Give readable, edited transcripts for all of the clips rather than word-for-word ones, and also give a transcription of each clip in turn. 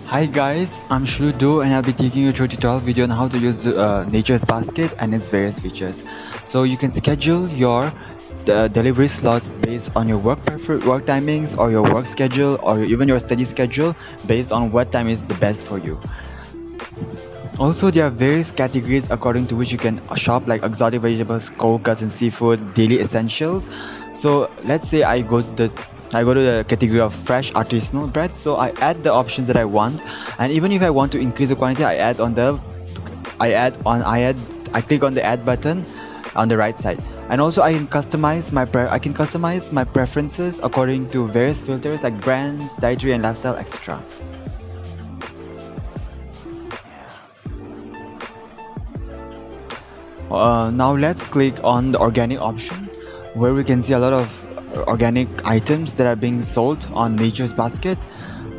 Hi guys, I'm Shrudu and I'll be taking you through a tutorial video on how to use Nature's Basket and its various features. So you can schedule your delivery slots based on your work timings or your work schedule or even your study schedule based on what time is the best for you. Also, there are various categories according to which you can shop like exotic vegetables, cold cuts and seafood, daily essentials. So let's say I go to the category of fresh artisanal bread. So I add the options that I want, and even if I want to increase the quantity, I click on the add button on the right side, and also I can customize my preferences according to various filters like brands, dietary and lifestyle, etc. Now let's click on the organic option where we can see a lot of organic items that are being sold on Nature's Basket.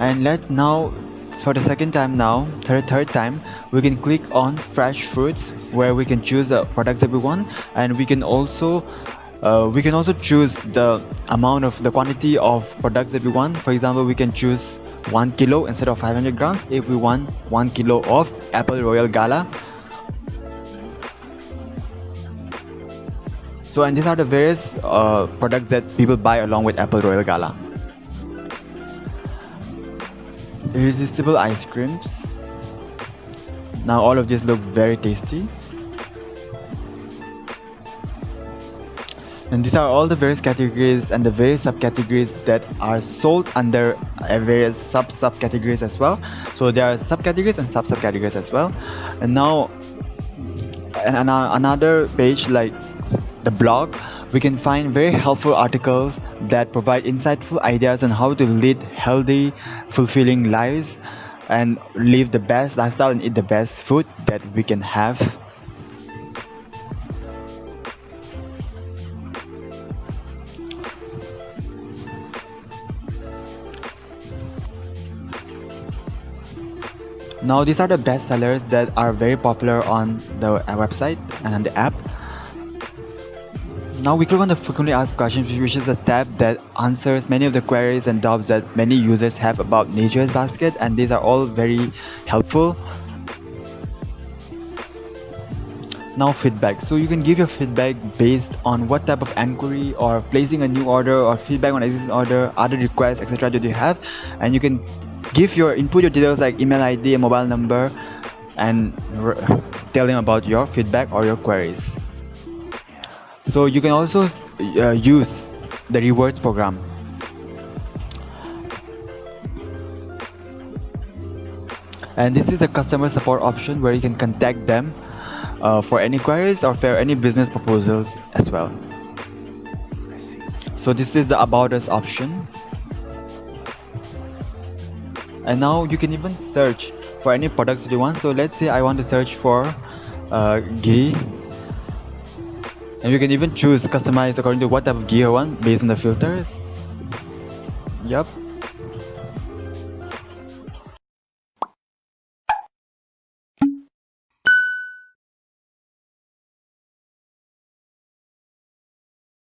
And let now, for the second time now, third time, we can click on fresh fruits where we can choose the products that we want, and we can also choose the amount of the quantity of products that we want. For example, we can choose 1 kilo instead of 500 grams if we want 1 kilo of Apple Royal Gala. So, and these are the various products that people buy along with Apple Royal Gala. Irresistible ice creams. Now all of these look very tasty. And these are all the various categories and the various subcategories that are sold under various subcategories as well. So there are subcategories and subcategories as well. And now, another page like the blog, we can find very helpful articles that provide insightful ideas on how to lead healthy, fulfilling lives and live the best lifestyle and eat the best food that we can have. Now, these are the best sellers that are very popular on the website and on the app. Now we click on the frequently asked questions, which is a tab that answers many of the queries and doubts that many users have about Nature's Basket, and these are all very helpful. Now feedback. So you can give your feedback based on what type of enquiry or placing a new order or feedback on existing order, other requests, etc. that you have, and you can input your details like email ID and mobile number, and tell them about your feedback or your queries. So you can also use the rewards program. And this is a customer support option where you can contact them for any queries or for any business proposals as well. So this is the about us option. And now you can even search for any products that you want. So let's say I want to search for ghee. And you can even choose customize according to what type of ghee you want based on the filters. Yep.